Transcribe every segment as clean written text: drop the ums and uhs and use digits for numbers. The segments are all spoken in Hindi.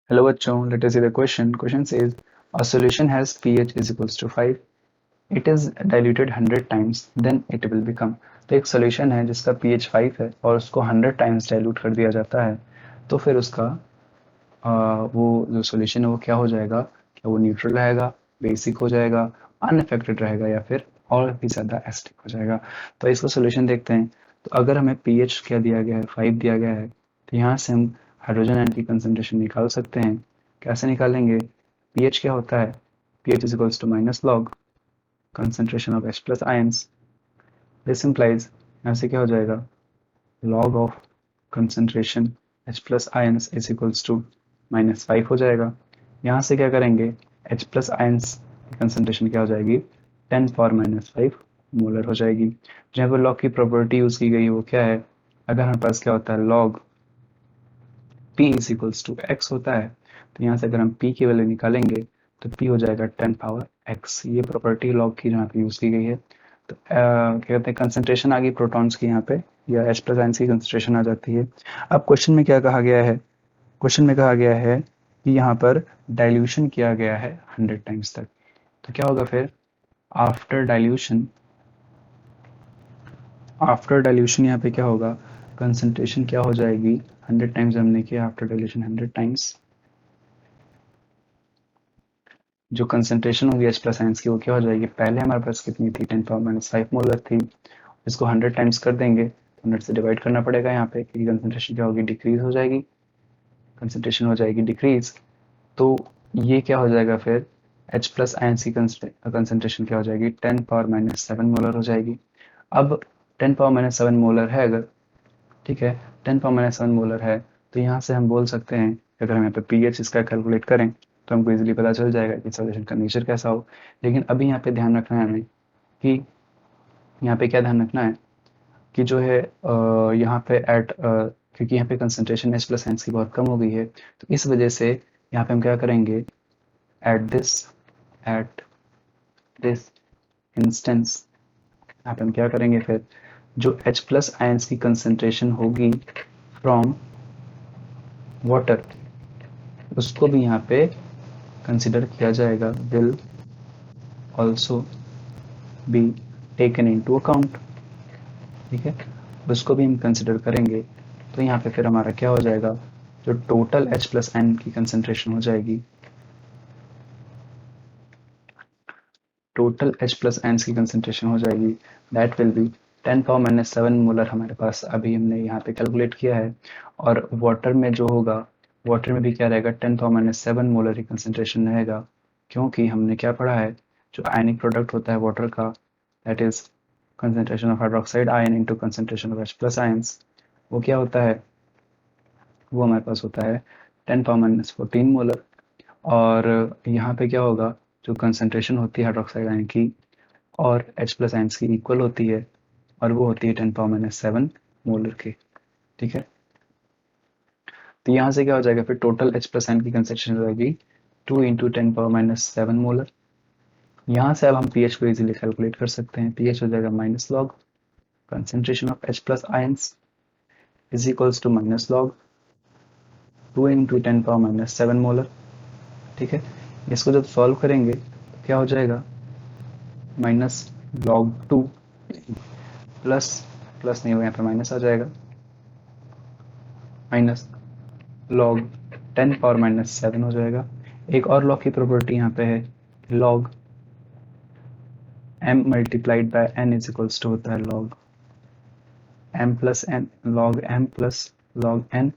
Hello बच्चों, let us see the question. Question says a solution has pH is equals to 5. It is diluted 100 times, then it will become. तो एक solution है जिसका pH 5 है और उसको 100 times dilute कर दिया जाता है, तो फिर उसका वो जो solution है वो क्या हो जाएगा? क्या वो न्यूट्रल रहेगा, बेसिक हो जाएगा, अनअफेक्टेड रहेगा या फिर और भी ज़्यादा एसिडिक हो जाएगा? तो इसका solution देखते हैं. तो अगर हमें pH क्या दिया गया है, 5 दिया गया है, तो यहाँ से हम हाइड्रोजन आयन की कंसंट्रेशन निकाल सकते हैं. कैसे निकालेंगे? pH क्या होता है? pH is equals to minus log concentration of H plus ions. This implies यहाँ से क्या हो जाएगा? log of concentration H plus ions is equals to minus 5 हो जाएगा. यहाँ से क्या करेंगे? H plus ions की concentration क्या हो जाएगी? 10 power minus 5 मोलर हो जाएगी. जहाँ पर log की प्रॉपर्टी यूज की गई है वो क्या है? अगर हमारे पास क्या होता है log P is equals to x होता है, तो यहाँ से अगर हम P की वैल्यू निकालेंगे तो P हो जाएगा 10 पावर x. ये प्रॉपर्टी लॉग की यहाँ पे यूज की गई है. तो क्या कहते हैं, कंसंट्रेशन आ गई प्रोटॉन्स की यहाँ पे, या H प्लस आयंस की कंसंट्रेशन आ जाती है. अब क्वेश्चन में क्या कहा गया है? क्वेश्चन में कहा गया है कि यहाँ पर डाइल्यूशन किया गया है 100 टाइम्स तक. तो क्या होगा फिर? आफ्टर डाइल्यूशन, आफ्टर डाइल्यूशन यहाँ पे क्या होगा? कंसंट्रेशन क्या हो जाएगी? 100 टाइम्स हमने किया, आफ्टर डाइल्यूशन 100 टाइम्स जो कंसंट्रेशन होगी H प्लस आयंस की वो क्या हो जाएगी? पहले हमारे पास कितनी थी? 10 पावर माइनस 5 मोलर थी. इसको 100 टाइम्स कर देंगे, 100 से डिवाइड करना पड़ेगा यहाँ पे, क्योंकि कंसंट्रेशन क्या होगी? डिक्रीज हो जाएगी. कंसंट्रेशन हो जाएगी डिक्रीज, तो ये क्या हो जाएगा फिर? H प्लस आयंस की कंसंट्रेशन क्या हो जाएगी? 10 पावर माइनस 7 मोलर हो जाएगी. अब 10 पावर माइनस 7 मोलर है अगर, ठीक है, 10 पावर माइनस 7 मोलर है, तो यहाँ से हम बोल सकते हैं कि अगर हम यहाँ पे pH इसका कैलकुलेट करें तो हमको इजीली पता चल जाएगा कि सॉल्यूशन का नेचर कैसा हो. लेकिन अभी यहाँ पे ध्यान रखना है हमें कि यहाँ पे क्या ध्यान रखना है कि जो है यहाँ पे क्योंकि यहाँ पे कंसंट्रेशन H प्लस आयंस की बहुत कम हो गई है, तो इस वजह से यहाँ पे हम क्या करेंगे? एट दिस इंस्टेंस यहाँ पे हम क्या करेंगे फिर? जो H प्लस आयंस की कंसंट्रेशन होगी फ्रॉम वाटर, उसको भी यहाँ पे कंसिडर किया जाएगा. Will also be taken into account. ठीक है, उसको भी हम कंसिडर करेंगे. तो यहाँ पे फिर हमारा क्या हो जाएगा? जो टोटल H प्लस आयन की कंसंट्रेशन हो जाएगी, टोटल H प्लस आयंस की कंसंट्रेशन हो जाएगी, that will be 10 power minus 7 molar हमारे पास अभी हमने यहाँ पे कैलकुलेट किया है. और वाटर में जो होगा, वाटर में भी क्या रहेगा? 10 पावर माइनस 7 मोलर ही कंसंट्रेशन रहेगा, क्योंकि हमने क्या पढ़ा है? जो आयनिक प्रोडक्ट होता है वाटर का, that is concentration of hydroxide ion into concentration of H plus ions, वो क्या होता है? वो हमारे पास होता है 10 पावर माइनस 14 मोलर. और यहाँ पे क्या होगा? जो कंसंट्रेशन होती है हाइड्रोक्साइड आयन की और H प्लस आयंस की इक्वल होती है, और वो होती है 10 पावर माइनस 7 मोलर की. ठीक है, तो यहाँ से क्या हो जाएगा फिर? टोटल H प्लस आयन की कंसंट्रेशन हो जाएगी 2 इंटू 10 पावर माइनस 7 मोलर. यहाँ से अब हम pH को इजीली कैलकुलेट कर सकते हैं. pH हो जाएगा minus log concentration of H plus ions is equals to minus log 2 into 10 power minus 7 molar. ठीक है, इसको जब सॉल्व करेंगे तो क्या हो जाएगा? माइनस लॉग 2 प्लस, प्लस नहीं हो, यहाँ पे माइनस आ जाएगा, माइनस लॉग 10 पावर माइनस 7 हो जाएगा. एक और लॉग की प्रॉपर्टी यहाँ पे है, log m multiplied by n is equals to होता है log m plus n, log m plus log n.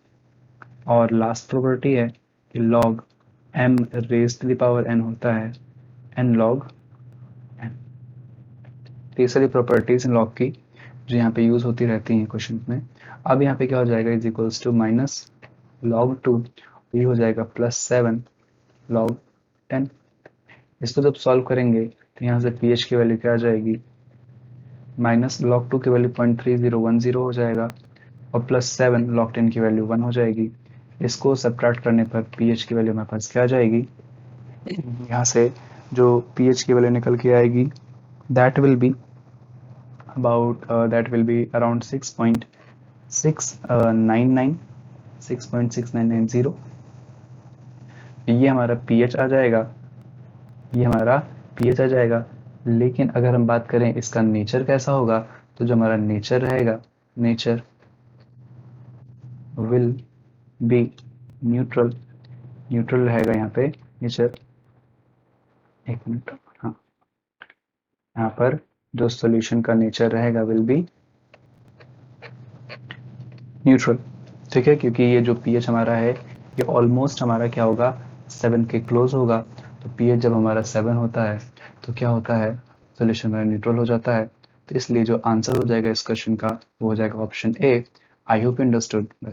और लास्ट प्रॉपर्टी है कि log m raise to the power n होता है n लॉग n. तो ये सारी प्रॉपर्टीज लॉग की जो यहाँ पे यूज होती रहती हैं क्वेश्चन में. अब यहाँ पे क्या हो जाएगा? Is equals to minus log 2, ये हो जाएगा प्लस 7 लॉग 10. इसको जब सॉल्व करेंगे तो यहाँ से pH की वैल्यू क्या आ जाएगी? माइनस लॉग 2 की वैल्यू 0.3010 हो जाएगा, और प्लस 7 लॉग 10 की वैल्यू 1 हो जाएगी. इसको सब्ट्रैक्ट करने पर pH की वैल्यू हमारे पास क्या आ जाएगी? यहाँ से जो pH की वैल्यू निकल के आएगी, that will be about that will be around 6.699 6.6990. ये हमारा पीएच आ जाएगा, ये हमारा पीएच आ जाएगा। लेकिन अगर हम बात करें इसका नेचर कैसा होगा, तो जो हमारा नेचर रहेगा, nature will be neutral, neutral रहेगा यहाँ पे नेचर। एक मिनट, हाँ, यहाँ पर जो सॉल्यूशन का नेचर रहेगा विल बी न्यूट्रल। ठीक है, क्योंकि ये जो पीएच हमारा है ये ऑलमोस्ट हमारा क्या होगा, 7 के क्लोज होगा। तो पीएच जब हमारा 7 होता है तो क्या होता है, सॉल्यूशन हमारा न्यूट्रल हो जाता है। तो इसलिए जो आंसर हो जाएगा इस क्वेश्चन का वो हो जाएगा option A. I hope you understood.